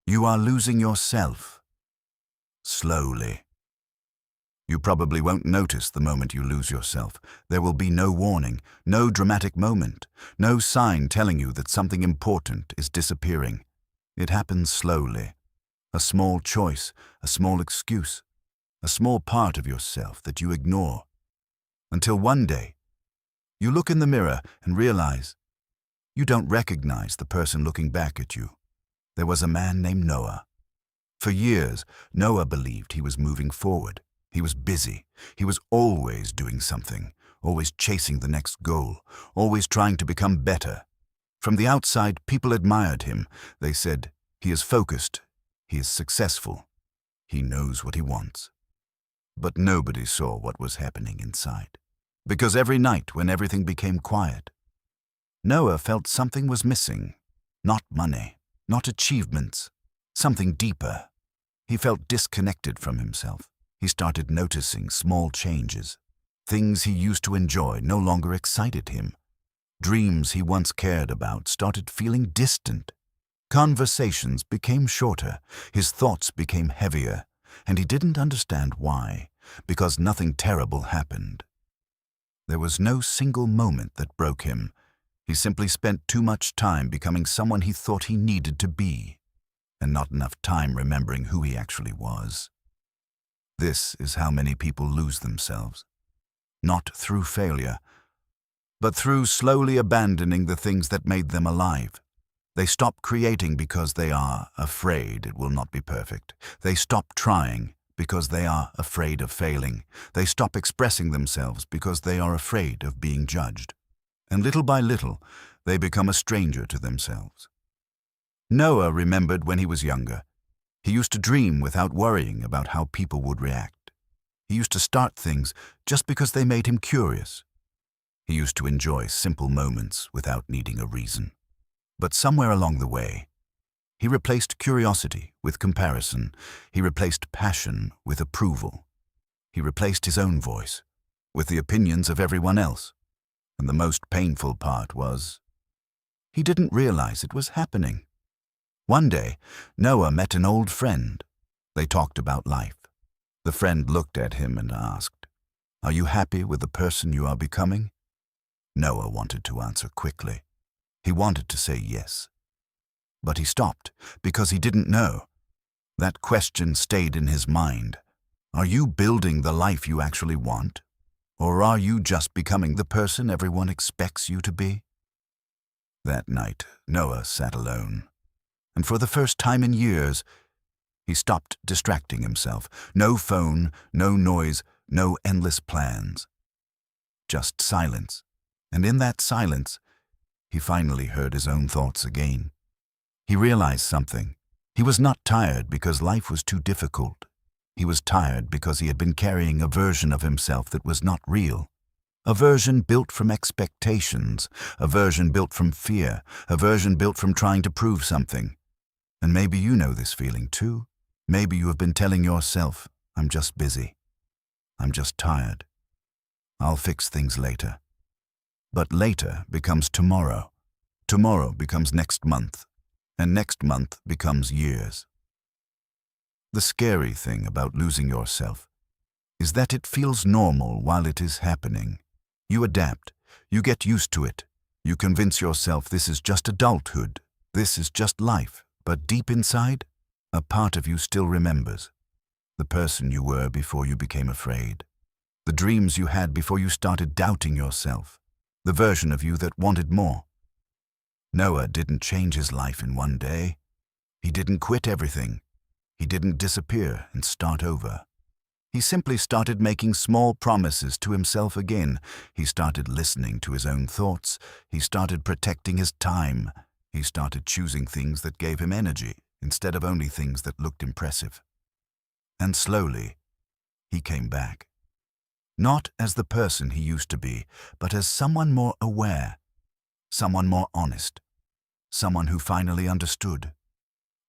You are losing yourself. Slowly. You probably won't notice the moment you lose yourself. There will be no warning, no dramatic moment, no sign telling you that something important is disappearing. It happens slowly. A small choice, a small excuse, a small part of yourself that you ignore. Until one day, you look in the mirror and realize you don't recognize the person looking back at you. There was a man named Noah. For years, Noah believed he was moving forward. He was busy. He was always doing something, always chasing the next goal, always trying to become better. From the outside, people admired him. They said, he is focused, he is successful, he knows what he wants. But nobody saw what was happening inside. Because every night when everything became quiet, Noah felt something was missing. Not money, not achievements, something deeper. He felt disconnected from himself. He started noticing small changes. Things he used to enjoy no longer excited him. Dreams he once cared about started feeling distant. Conversations became shorter. His thoughts became heavier. And he didn't understand why, because nothing terrible happened. There was no single moment that broke him. He simply spent too much time becoming someone he thought he needed to be, and not enough time remembering who he actually was. This is how many people lose themselves. Not through failure, but through slowly abandoning the things that made them alive. They stop creating because they are afraid it will not be perfect. They stop trying because they are afraid of failing. They stop expressing themselves because they are afraid of being judged. And little by little, they become a stranger to themselves. Noah remembered when he was younger. He used to dream without worrying about how people would react. He used to start things just because they made him curious. He used to enjoy simple moments without needing a reason. But somewhere along the way, he replaced curiosity with comparison. He replaced passion with approval. He replaced his own voice with the opinions of everyone else. And the most painful part was, he didn't realize it was happening. One day, Noah met an old friend. They talked about life. The friend looked at him and asked, "Are you happy with the person you are becoming?" Noah wanted to answer quickly. He wanted to say yes. But he stopped because he didn't know. That question stayed in his mind. Are you building the life you actually want? Or are you just becoming the person everyone expects you to be? That night, Noah sat alone. And for the first time in years, he stopped distracting himself. No phone, no noise, no endless plans. Just silence. And in that silence, he finally heard his own thoughts again. He realized something. He was not tired because life was too difficult. He was tired because he had been carrying a version of himself that was not real. A version built from expectations, a version built from fear, a version built from trying to prove something. And maybe you know this feeling too. Maybe you have been telling yourself, "I'm just busy. I'm just tired. I'll fix things later." But later becomes tomorrow. Tomorrow becomes next month. And next month becomes years. The scary thing about losing yourself is that it feels normal while it is happening. You adapt. You get used to it. You convince yourself this is just adulthood. This is just life. But deep inside, a part of you still remembers. The person you were before you became afraid. The dreams you had before you started doubting yourself. The version of you that wanted more. Noah didn't change his life in one day. He didn't quit everything. He didn't disappear and start over. He simply started making small promises to himself again. He started listening to his own thoughts. He started protecting his time. He started choosing things that gave him energy instead of only things that looked impressive. And slowly, he came back. Not as the person he used to be, but as someone more aware, someone more honest, someone who finally understood.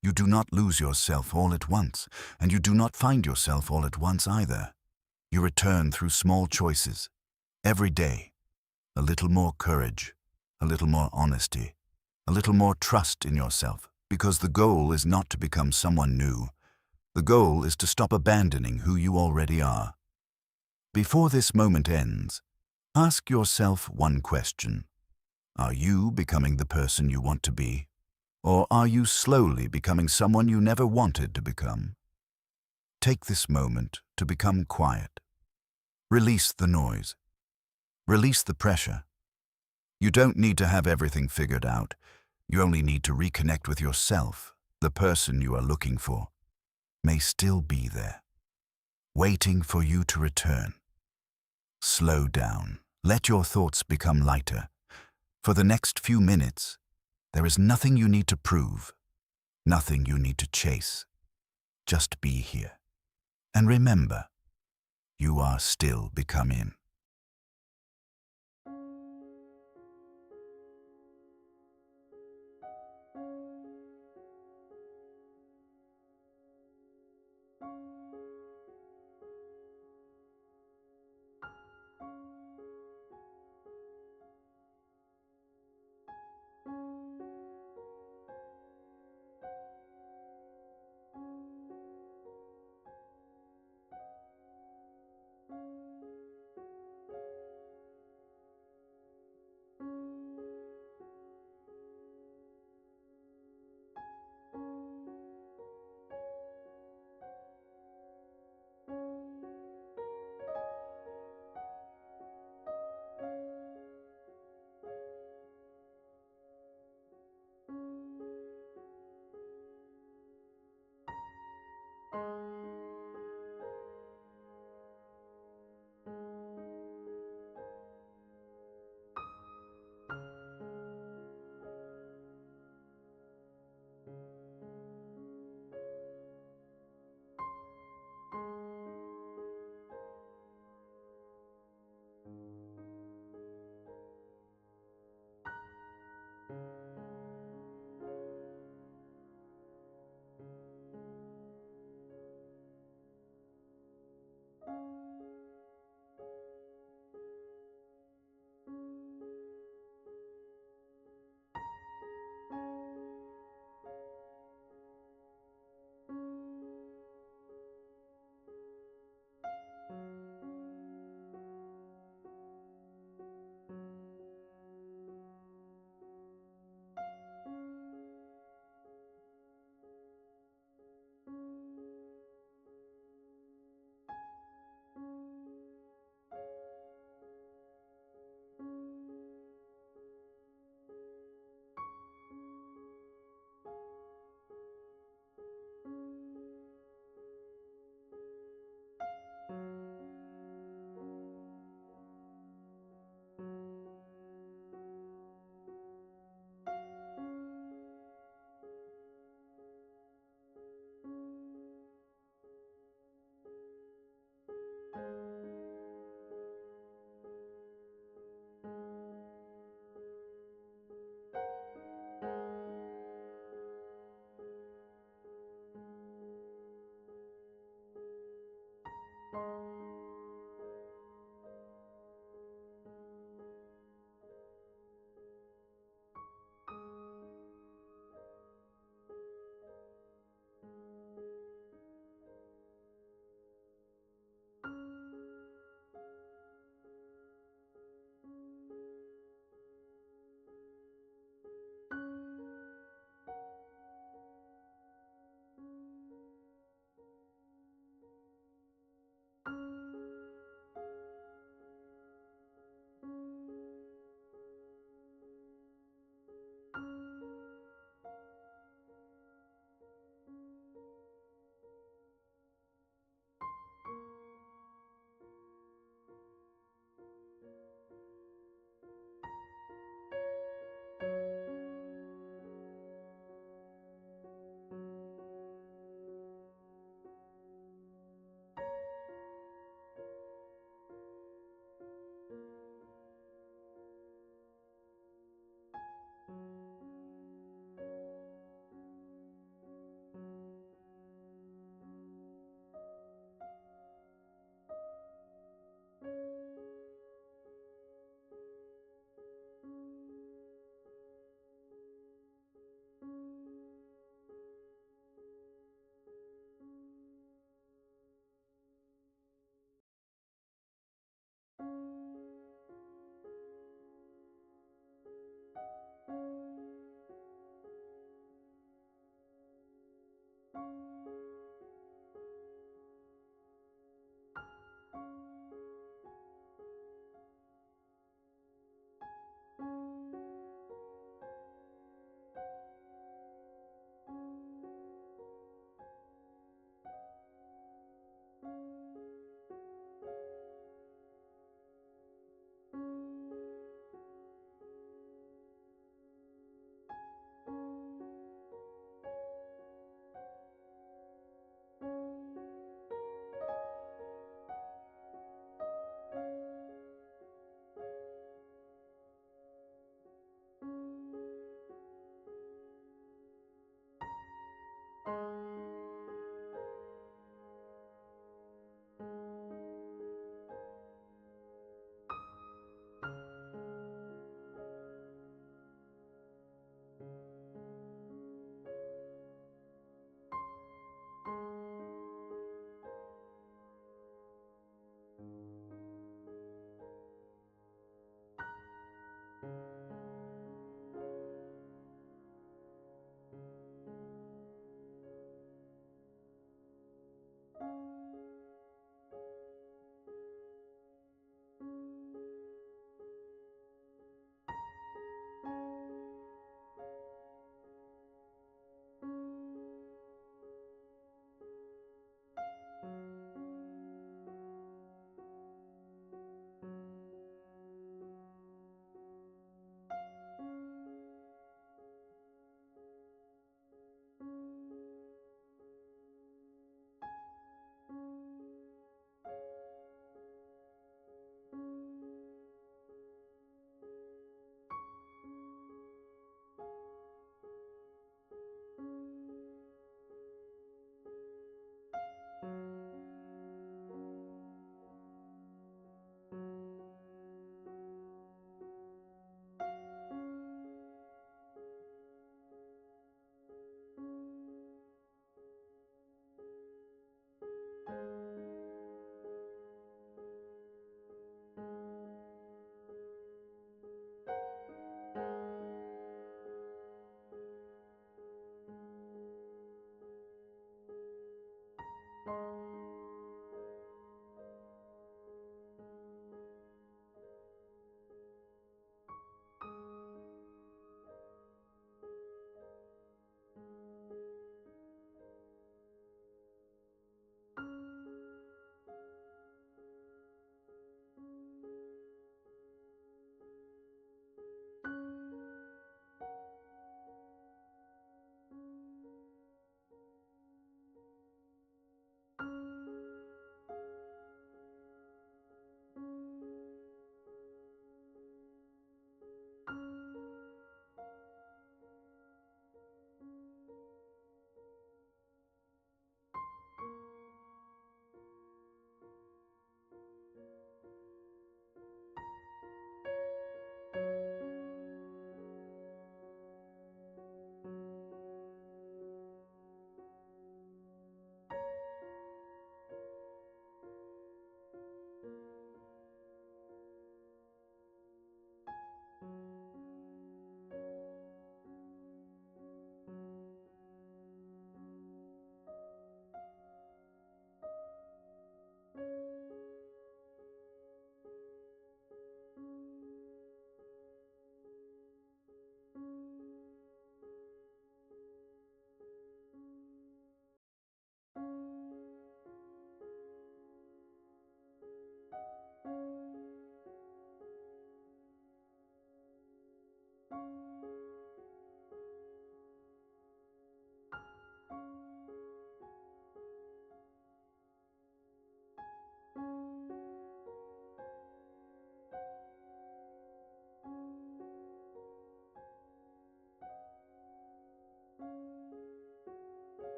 You do not lose yourself all at once, and you do not find yourself all at once either. You return through small choices. Every day, a little more courage, a little more honesty, a little more trust in yourself. Because the goal is not to become someone new. The goal is to stop abandoning who you already are. Before this moment ends, ask yourself one question. Are you becoming the person you want to be? Or are you slowly becoming someone you never wanted to become? Take this moment to become quiet. Release the noise. Release the pressure. You don't need to have everything figured out. You only need to reconnect with yourself. The person you are looking for may still be there, waiting for you to return. Slow down. Let your thoughts become lighter. For the next few minutes, there is nothing you need to prove, nothing you need to chase. Just be here. And remember, you are still becoming.